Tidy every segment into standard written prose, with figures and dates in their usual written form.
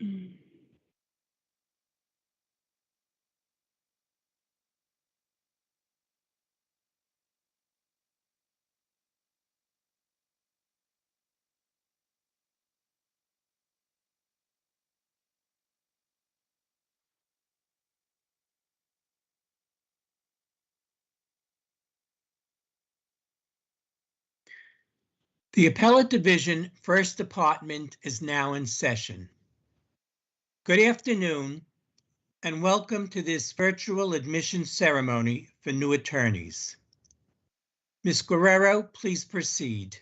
The Appellate Division First Department is now in session. Good afternoon and welcome to this virtual admission ceremony for new attorneys. Ms. Guerrero, please proceed.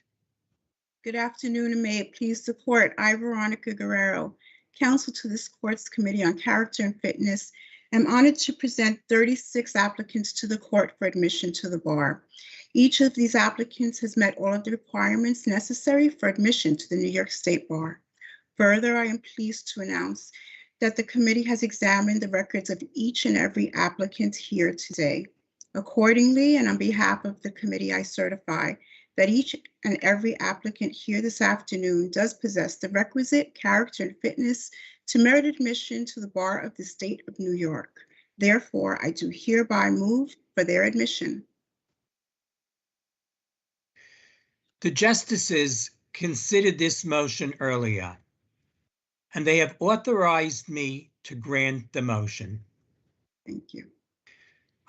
Good afternoon, and may it please the court. I, Veronica Guerrero, counsel to this court's Committee on Character and Fitness, am honored to present 36 applicants to the court for admission to the bar. Each of these applicants has met all of the requirements necessary for admission to the New York State Bar. Further, I am pleased to announce that the committee has examined the records of each and every applicant here today. Accordingly, and on behalf of the committee, I certify that each and every applicant here this afternoon does possess the requisite character and fitness to merit admission to the bar of the state of New York. Therefore, I do hereby move for their admission. The justices considered this motion earlier, and they have authorized me to grant the motion. Thank you.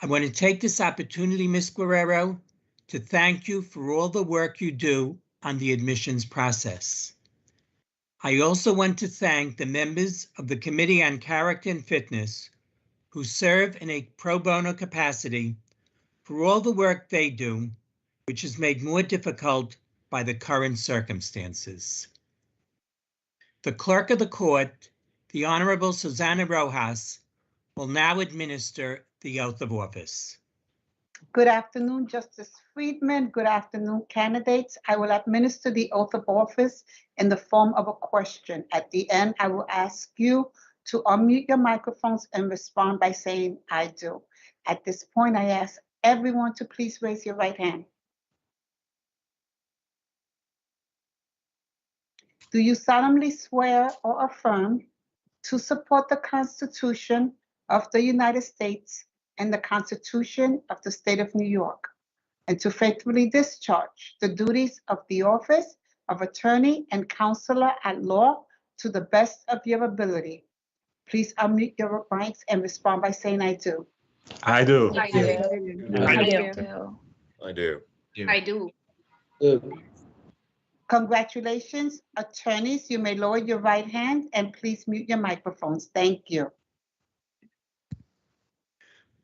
I want to take this opportunity, Ms. Guerrero, to thank you for all the work you do on the admissions process. I also want to thank the members of the Committee on Character and Fitness who serve in a pro bono capacity for all the work they do, which is made more difficult by the current circumstances. The clerk of the court, the Honorable Susana Rojas, will now administer the oath of office. Good afternoon, Justice Friedman. Good afternoon, candidates. I will administer the oath of office in the form of a question. At the end, I will ask you to unmute your microphones and respond by saying, "I do." At this point, I ask everyone to please raise your right hand. Do you solemnly swear or affirm to support the Constitution of the United States and the Constitution of the State of New York, and to faithfully discharge the duties of the office of attorney and counselor at law to the best of your ability? Please unmute your mics and respond by saying, "I do." I do. I do. I do. I do. I do. Congratulations, attorneys. You may lower your right hand and please mute your microphones. Thank you.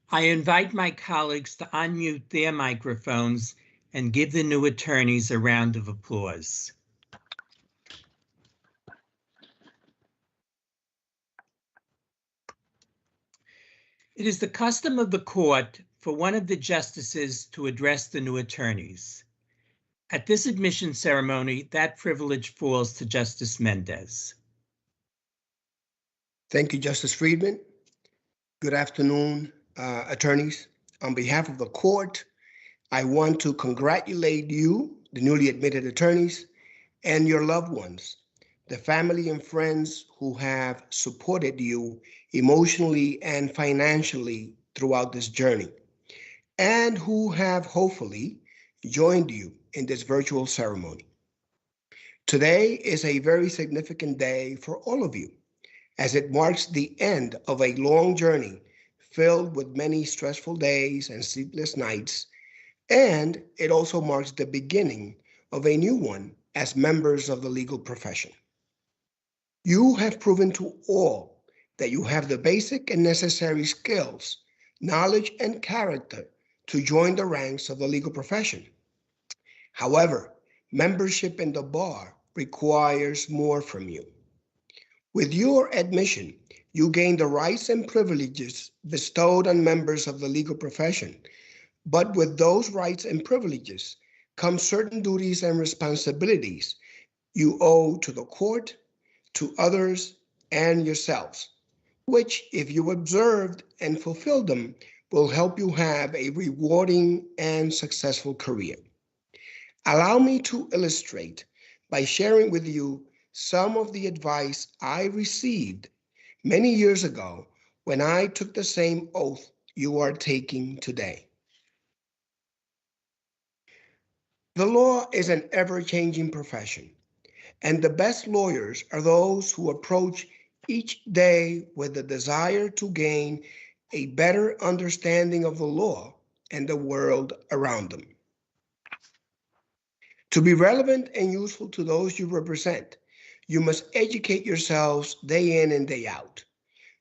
I invite my colleagues to unmute their microphones and give the new attorneys a round of applause. It is the custom of the court for one of the justices to address the new attorneys. At this admission ceremony, that privilege falls to Justice Mendez. Thank you, Justice Friedman. Good afternoon, attorneys. On behalf of the court, I want to congratulate you, the newly admitted attorneys, and your loved ones, the family and friends who have supported you emotionally and financially throughout this journey, and who have hopefully joined you in this virtual ceremony. Today is a very significant day for all of you, as it marks the end of a long journey filled with many stressful days and sleepless nights, and it also marks the beginning of a new one as members of the legal profession. You have proven to all that you have the basic and necessary skills, knowledge, and character to join the ranks of the legal profession. However, membership in the bar requires more from you. With your admission, you gain the rights and privileges bestowed on members of the legal profession, but with those rights and privileges come certain duties and responsibilities you owe to the court, to others, and yourselves, which, if you observed and fulfilled them, will help you have a rewarding and successful career. Allow me to illustrate by sharing with you some of the advice I received many years ago when I took the same oath you are taking today. The law is an ever-changing profession, and the best lawyers are those who approach each day with the desire to gain a better understanding of the law and the world around them. To be relevant and useful to those you represent, you must educate yourselves day in and day out.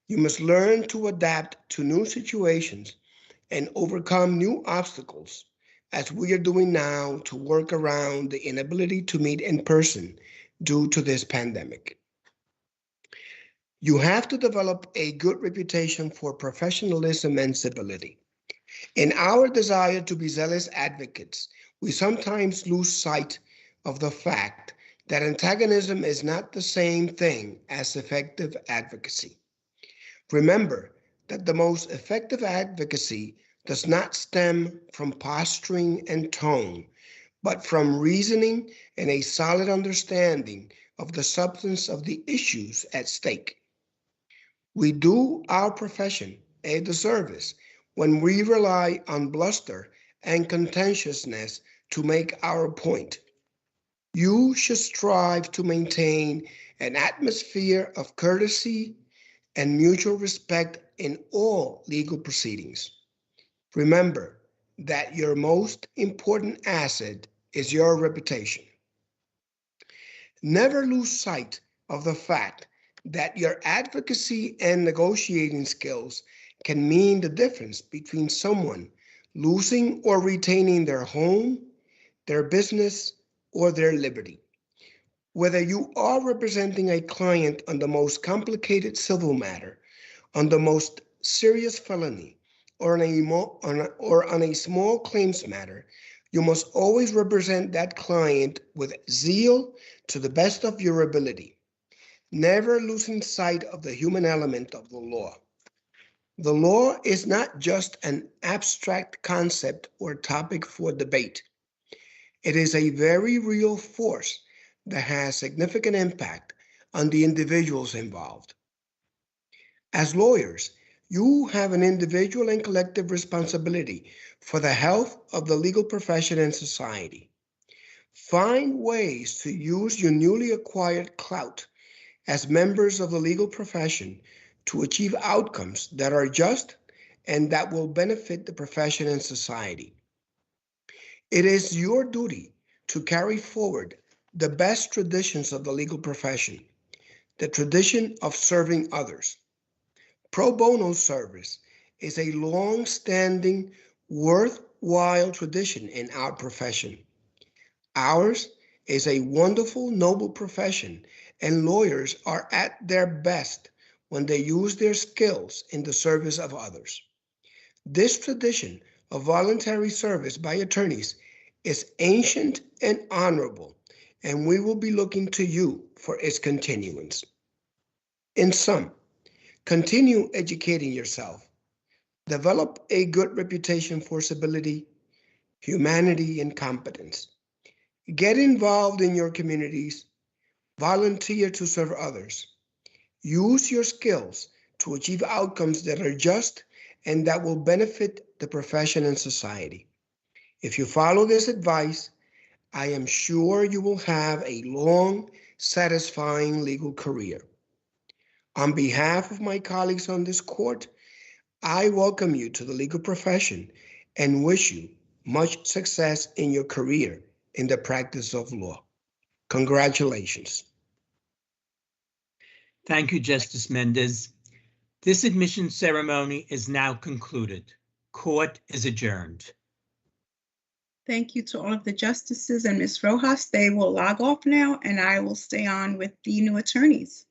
You must learn to adapt to new situations and overcome new obstacles, as we are doing now to work around the inability to meet in person due to this pandemic. You have to develop a good reputation for professionalism and civility. In our desire to be zealous advocates, we sometimes lose sight of the fact that antagonism is not the same thing as effective advocacy. Remember that the most effective advocacy does not stem from posturing and tone, but from reasoning and a solid understanding of the substance of the issues at stake. We do our profession a disservice when we rely on bluster and contentiousness to make our point. You should strive to maintain an atmosphere of courtesy and mutual respect in all legal proceedings. Remember that your most important asset is your reputation. Never lose sight of the fact that your advocacy and negotiating skills can mean the difference between someone losing or retaining their home, their business, or their liberty. Whether you are representing a client on the most complicated civil matter, on the most serious felony, or on a small claims matter, you must always represent that client with zeal to the best of your ability, never losing sight of the human element of the law. The law is not just an abstract concept or topic for debate. It is a very real force that has significant impact on the individuals involved. As lawyers, you have an individual and collective responsibility for the health of the legal profession and society. Find ways to use your newly acquired clout as members of the legal profession to achieve outcomes that are just and that will benefit the profession and society. It is your duty to carry forward the best traditions of the legal profession, the tradition of serving others. Pro bono service is a long-standing, worthwhile tradition in our profession. Ours is a wonderful, noble profession, and lawyers are at their best when they use their skills in the service of others. This tradition of voluntary service by attorneys is ancient and honorable, and we will be looking to you for its continuance. In sum, continue educating yourself. Develop a good reputation for civility, humanity, and competence. Get involved in your communities. Volunteer to serve others. Use your skills to achieve outcomes that are just and that will benefit the profession and society. If you follow this advice, I am sure you will have a long, satisfying legal career. On behalf of my colleagues on this court, I welcome you to the legal profession and wish you much success in your career in the practice of law. Congratulations. Thank you, Justice Mendez. This admission ceremony is now concluded. Court is adjourned. Thank you to all of the justices and Ms. Rojas. They will log off now, and I will stay on with the new attorneys.